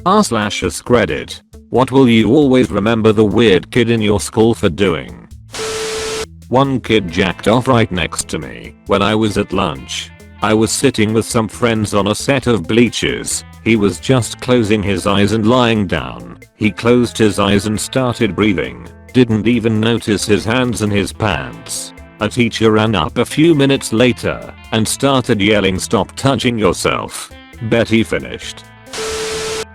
r/AskReddit. What will you always remember the weird kid in your school for doing? One kid jacked off right next to me when I was at lunch. I was sitting with some friends on a set of bleachers. He was just closing his eyes and lying down. He closed his eyes and started breathing. Didn't even notice his hands in his pants. A teacher ran up a few minutes later and started yelling, "Stop touching yourself." Bet he finished.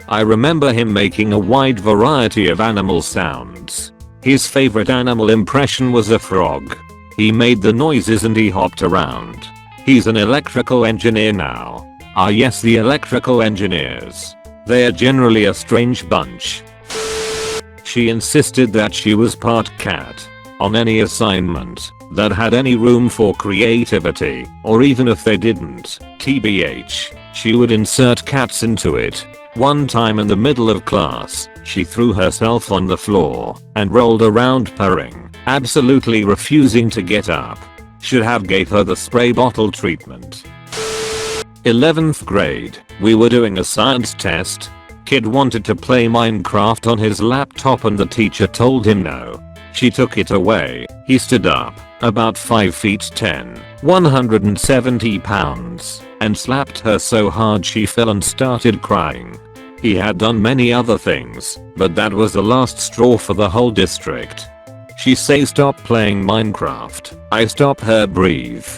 I remember him making a wide variety of animal sounds. His favorite animal impression was a frog. He made the noises and he hopped around. He's an electrical engineer now. Ah yes, the electrical engineers. They are generally a strange bunch. She insisted that she was part cat. On any assignment that had any room for creativity, or even if they didn't, TBH, she would insert cats into it. One time in the middle of class, she threw herself on the floor and rolled around purring, absolutely refusing to get up. Should have gave her the spray bottle treatment. 11th grade, we were doing a science test. Kid wanted to play Minecraft on his laptop and the teacher told him no. She took it away. He stood up, about 5 feet 10, 170 pounds, and slapped her so hard she fell and started crying. He had done many other things, but that was the last straw for the whole district. She say stop playing Minecraft. I stop her breathe.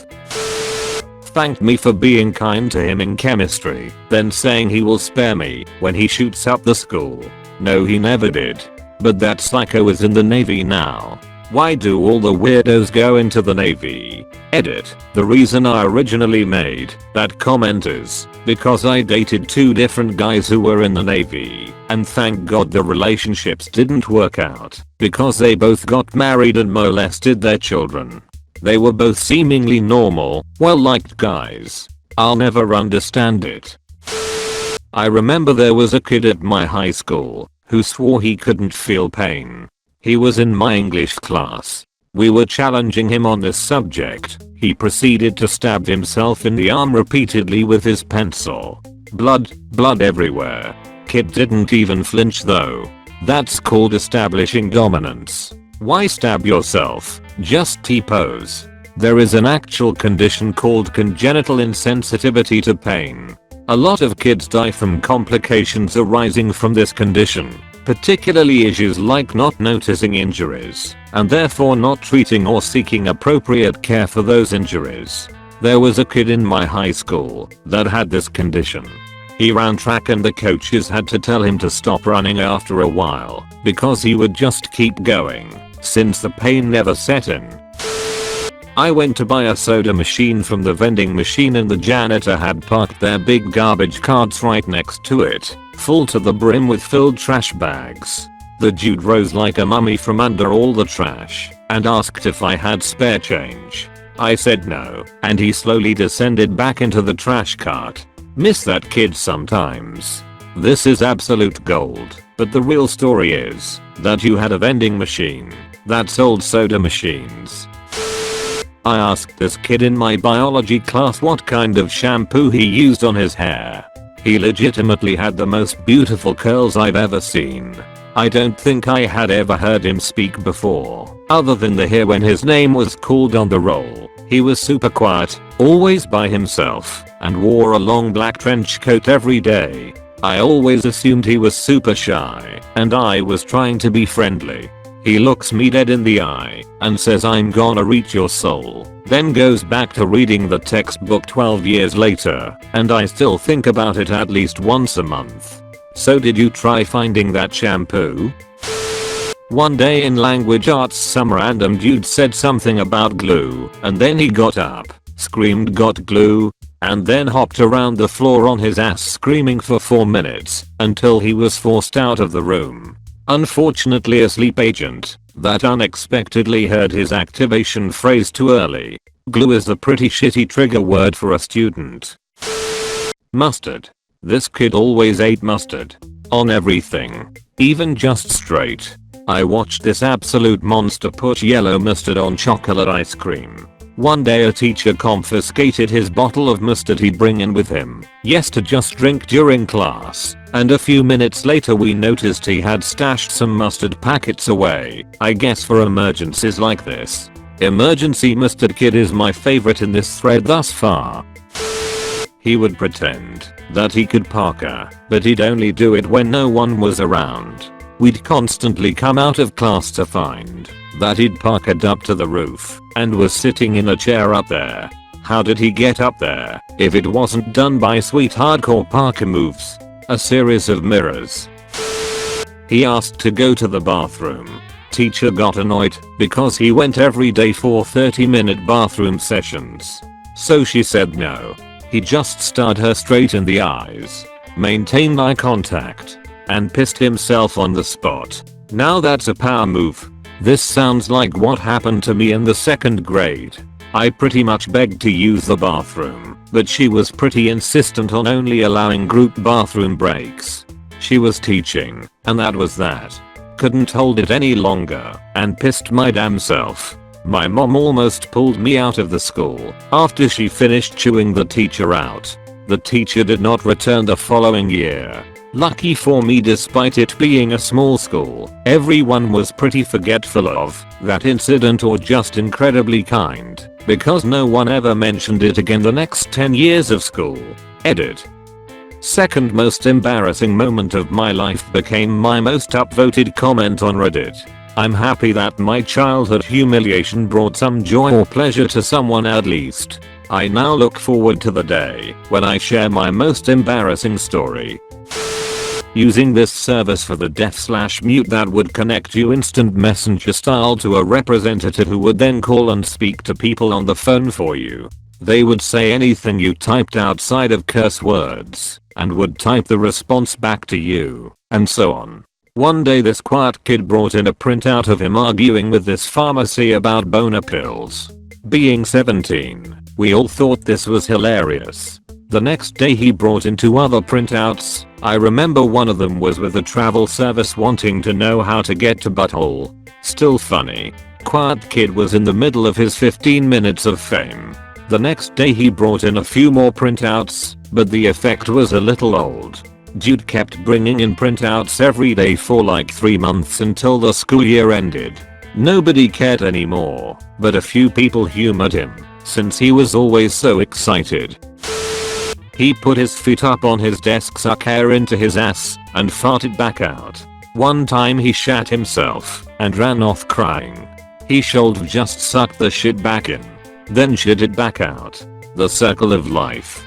Thanked me for being kind to him in chemistry, then saying he will spare me when he shoots up the school. No, he never did. But that psycho is in the Navy now. Why do all the weirdos go into the Navy? Edit. The reason I originally made that comment is because I dated 2 different guys who were in the Navy, and thank God the relationships didn't work out because they both got married and molested their children. They were both seemingly normal, well-liked guys. I'll never understand it. I remember there was a kid at my high school who swore he couldn't feel pain. He was in my English class. We were challenging him on this subject. He proceeded to stab himself in the arm repeatedly with his pencil. Blood everywhere. Kid didn't even flinch though. That's called establishing dominance. Why stab yourself? Just T-pose. There is an actual condition called congenital insensitivity to pain. A lot of kids die from complications arising from this condition, particularly issues like not noticing injuries, and therefore not treating or seeking appropriate care for those injuries. There was a kid in my high school that had this condition. He ran track and the coaches had to tell him to stop running after a while because he would just keep going, since the pain never set in. I went to buy a soda machine from the vending machine and the janitor had parked their big garbage carts right next to it, full to the brim with filled trash bags. The dude rose like a mummy from under all the trash and asked if I had spare change. I said no, and he slowly descended back into the trash cart. Miss that kid sometimes. This is absolute gold, but the real story is that you had a vending machine that sold soda machines. I asked this kid in my biology class what kind of shampoo he used on his hair. He legitimately had the most beautiful curls I've ever seen. I don't think I had ever heard him speak before, other than the hair when his name was called on the roll. He was super quiet, always by himself, and wore a long black trench coat every day. I always assumed he was super shy, and I was trying to be friendly. He looks me dead in the eye and says I'm gonna reach your soul, then goes back to reading the textbook 12 years later, and I still think about it at least once a month. So did you try finding that shampoo? One day in language arts some random dude said something about glue, and then he got up, screamed got glue, and then hopped around the floor on his ass screaming for 4 minutes until he was forced out of the room. Unfortunately a sleep agent that unexpectedly heard his activation phrase too early. Glue is a pretty shitty trigger word for a student. Mustard. This kid always ate mustard. On everything. Even just straight. I watched this absolute monster put yellow mustard on chocolate ice cream. One day a teacher confiscated his bottle of mustard he'd bring in with him, yes, to just drink during class, and a few minutes later we noticed he had stashed some mustard packets away, I guess for emergencies like this. Emergency mustard kid is my favorite in this thread thus far. He would pretend that he could parkour, but he'd only do it when no one was around. We'd constantly come out of class to find that he'd parkoured up to the roof and was sitting in a chair up there. How did he get up there if it wasn't done by sweet hardcore parkour moves? A series of mirrors. He asked to go to the bathroom. Teacher got annoyed because he went every day for 30-minute bathroom sessions. So she said no. He just stared her straight in the eyes, maintained eye contact, and pissed himself on the spot. Now that's a power move. This sounds like what happened to me in the 2nd grade. I pretty much begged to use the bathroom, but she was pretty insistent on only allowing group bathroom breaks. She was teaching, and that was that. Couldn't hold it any longer, and pissed my damn self. My mom almost pulled me out of the school after she finished chewing the teacher out. The teacher did not return the following year. Lucky for me, despite it being a small school, everyone was pretty forgetful of that incident or just incredibly kind, because no one ever mentioned it again the next 10 years of school. Edit. Second most embarrassing moment of my life became my most upvoted comment on Reddit. I'm happy that my childhood humiliation brought some joy or pleasure to someone at least. I now look forward to the day when I share my most embarrassing story. Using this service for the deaf/mute that would connect you instant messenger style to a representative who would then call and speak to people on the phone for you. They would say anything you typed outside of curse words and would type the response back to you, and so on. One day this quiet kid brought in a printout of him arguing with this pharmacy about boner pills. Being 17, we all thought this was hilarious. The next day he brought in 2 other printouts. I remember one of them was with a travel service wanting to know how to get to butthole. Still funny. Quiet kid was in the middle of his 15 minutes of fame. The next day he brought in a few more printouts, but the effect was a little old. Dude kept bringing in printouts every day for like 3 months until the school year ended. Nobody cared anymore, but a few people humored him, since he was always so excited. He put his feet up on his desk, suck air into his ass, and farted back out. One time he shat himself and ran off crying. He should just suck the shit back in, then shit it back out. The circle of life.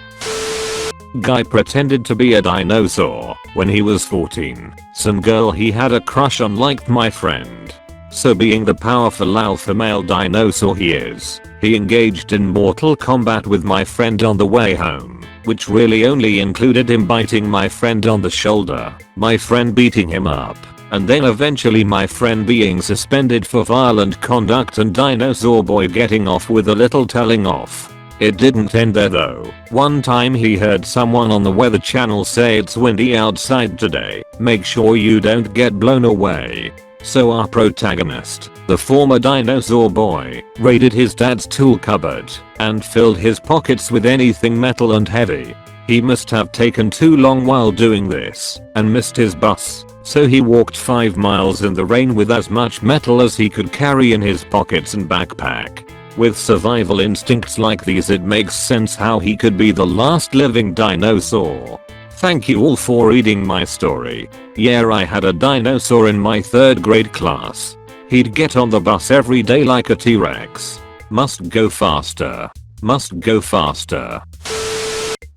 Guy pretended to be a dinosaur when he was 14. Some girl he had a crush on liked my friend. So being the powerful alpha male dinosaur he is, he engaged in mortal combat with my friend on the way home, which really only included him biting my friend on the shoulder, my friend beating him up, and then eventually my friend being suspended for violent conduct and Dinosaur Boy getting off with a little telling off. It didn't end there though. One time he heard someone on the Weather Channel say it's windy outside today, make sure you don't get blown away. So our protagonist, the former Dinosaur Boy, raided his dad's tool cupboard and filled his pockets with anything metal and heavy. He must have taken too long while doing this and missed his bus, so he walked 5 miles in the rain with as much metal as he could carry in his pockets and backpack. With survival instincts like these, it makes sense how he could be the last living dinosaur. Thank you all for reading my story. Yeah, I had a dinosaur in my 3rd grade class. He'd get on the bus every day like a T-Rex. Must go faster. Must go faster.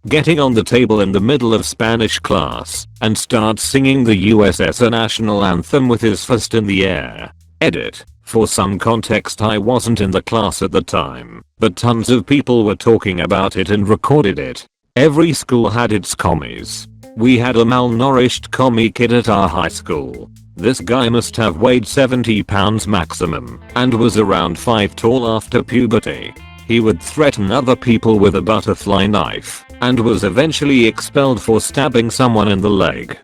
Getting on the table in the middle of Spanish class and start singing the USSR national anthem with his fist in the air. Edit. For some context, I wasn't in the class at the time, but tons of people were talking about it and recorded it. Every school had its commies. We had a malnourished commie kid at our high school. This guy must have weighed 70 pounds maximum and was around 5 tall after puberty. He would threaten other people with a butterfly knife and was eventually expelled for stabbing someone in the leg.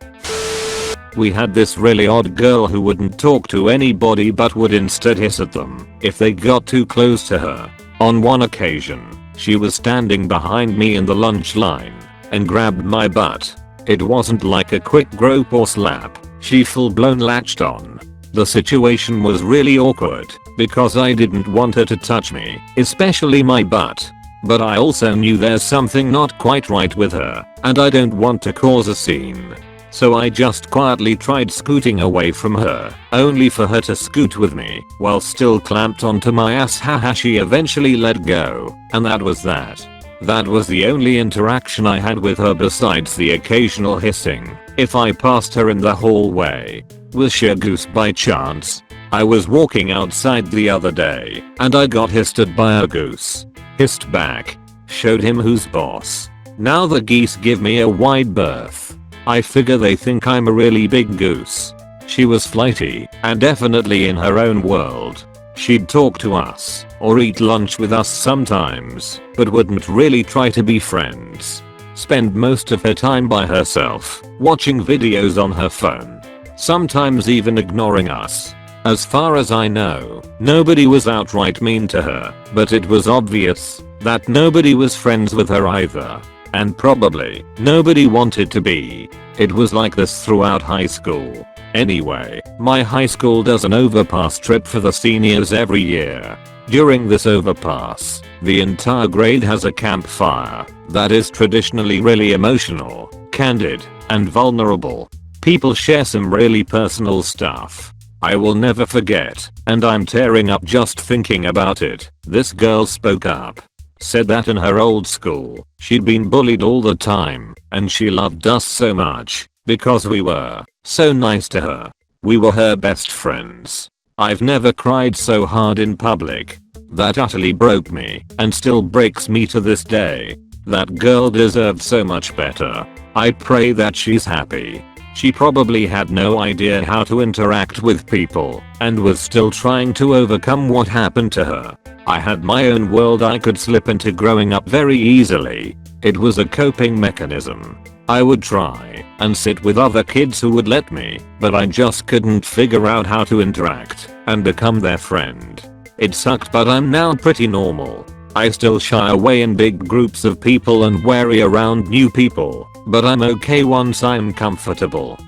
We had this really odd girl who wouldn't talk to anybody but would instead hiss at them if they got too close to her. On one occasion, she was standing behind me in the lunch line and grabbed my butt. It wasn't like a quick grope or slap, she full blown latched on. The situation was really awkward because I didn't want her to touch me, especially my butt. But I also knew there's something not quite right with her and I don't want to cause a scene. So I just quietly tried scooting away from her, only for her to scoot with me while still clamped onto my ass. Haha, she eventually let go, and that was that. That was the only interaction I had with her besides the occasional hissing if I passed her in the hallway. Was she a goose by chance? I was walking outside the other day and I got hissed at by a goose. Hissed back. Showed him who's boss. Now the geese give me a wide berth. I figure they think I'm a really big goose. She was flighty and definitely in her own world. She'd talk to us or eat lunch with us sometimes, but wouldn't really try to be friends. Spend most of her time by herself, watching videos on her phone. Sometimes even ignoring us. As far as I know, nobody was outright mean to her, but it was obvious that nobody was friends with her either. And probably nobody wanted to be. It was like this throughout high school. Anyway, my high school does an overpass trip for the seniors every year. During this overpass, the entire grade has a campfire that is traditionally really emotional, candid, and vulnerable. People share some really personal stuff I will never forget, and I'm tearing up just thinking about it. This girl spoke up. Said that in her old school, she'd been bullied all the time, and she loved us so much because we were so nice to her. We were her best friends. I've never cried so hard in public. That utterly broke me and still breaks me to this day. That girl deserved so much better. I pray that she's happy. She probably had no idea how to interact with people and was still trying to overcome what happened to her. I had my own world I could slip into growing up very easily. It was a coping mechanism. I would try and sit with other kids who would let me, but I just couldn't figure out how to interact and become their friend. It sucked, but I'm now pretty normal. I still shy away in big groups of people and wary around new people, but I'm okay once I'm comfortable.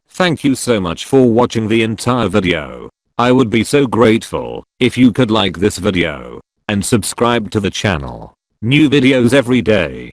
Thank you so much for watching the entire video. I would be so grateful if you could like this video and subscribe to the channel. New videos every day.